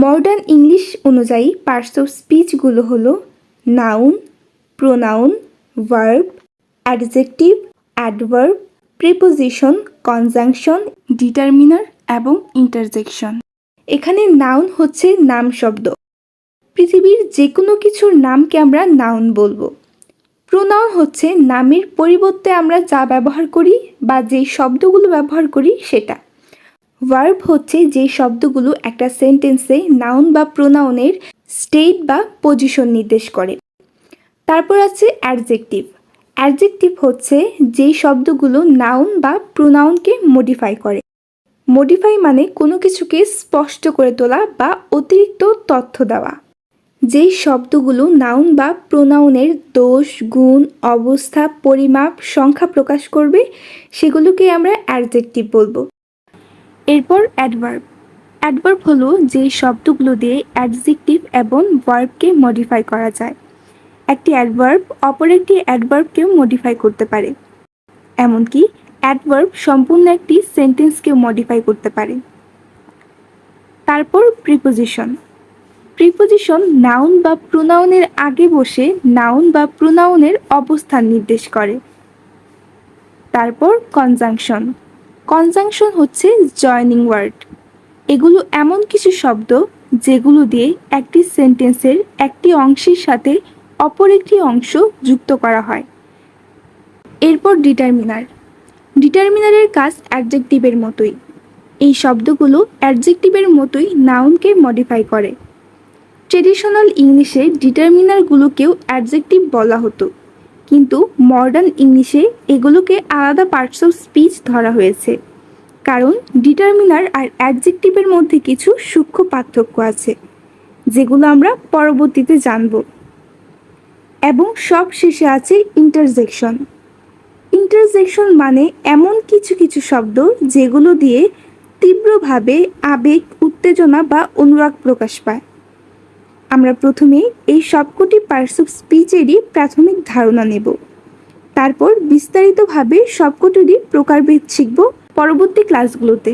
Modern English অনুযায়ী parts of স্পিচগুলো হলো noun, pronoun, verb, adjective, adverb, preposition, conjunction, determiner এবং interjection. এখানে noun হচ্ছে নাম শব্দ। পৃথিবীর যে কোনো কিছুর নামকে আমরা নাউন বলবো। প্রোনাউন হচ্ছে নামের পরিবর্তে আমরা যা ব্যবহার করি বা যেই শব্দগুলো ব্যবহার করি সেটা। ভার্ব হচ্ছে যে শব্দগুলো একটা সেন্টেন্সে নাউন বা প্রোনাউনের স্টেট বা পজিশন নির্দেশ করে। তারপর আছে অ্যাডজেক্টিভ। অ্যাডজেক্টিভ হচ্ছে যেই শব্দগুলো নাউন বা প্রোনাউনকে মডিফাই করে। মডিফাই মানে কোনো কিছুকে স্পষ্ট করে তোলা বা অতিরিক্ত তথ্য দেওয়া। যেই শব্দগুলো নাউন বা প্রোনাউনের দোষ, গুণ, অবস্থা, পরিমাপ, সংখ্যা প্রকাশ করবে সেগুলোকে আমরা অ্যাডজেক্টিভ বলবো। এরপর অ্যাডভার্ব। অ্যাডভার্ব হলো যেই শব্দগুলো দিয়ে অ্যাডজেক্টিভ এবং ভার্বকে মডিফাই করা যায়। একটি অ্যাডভার্ব অপর একটি অ্যাডভার্বকেও মডিফাই করতে পারে। এমনকি অ্যাডভার্ব সম্পূর্ণ একটি সেন্টেন্সকেও মডিফাই করতে পারে। তারপর প্রিপোজিশন। প্রিপোজিশন নাউন বা প্রোনাউনের আগে বসে নাউন বা প্রোনাউনের অবস্থান নির্দেশ করে। তারপর কনজাংশন। কনজাংশন হচ্ছে জয়নিং ওয়ার্ড। এগুলো এমন কিছু শব্দ যেগুলো দিয়ে একটি সেন্টেন্সের একটি অংশের সাথে অপর একটি অংশ যুক্ত করা হয়। এরপর ডিটারমিনার। ডিটারমিনারের কাজ অ্যাডজেক্টিভের মতোই। এই শব্দগুলো অ্যাডজেক্টিভের মতোই নাউনকে মডিফাই করে। ট্রেডিশনাল ইংলিশে ডিটারমিনারগুলোকেও অ্যাডজেক্টিভ বলা হতো, কিন্তু মডার্ন ইংলিশে এগুলোকে আলাদা পার্টস অফ স্পিচ ধরা হয়েছে, কারণ ডিটারমিনার আর অ্যাডজেক্টিভের মধ্যে কিছু সূক্ষ্ম পার্থক্য আছে যেগুলো আমরা পরবর্তীতে জানব। এবং সব শেষে আছে ইন্টারজেকশন। ইন্টারজেকশন মানে এমন কিছু কিছু শব্দ যেগুলো দিয়ে তীব্রভাবে আবেগ, উত্তেজনা বা অনুরাগ প্রকাশ পায়। আমরা প্রথমে এই সবকটি পার্টস অফ স্পিচেরই প্রাথমিক ধারণা নেব, তারপর বিস্তারিতভাবে সবকটিরই প্রকারভেদ শিখব পরবর্তী ক্লাসগুলোতে।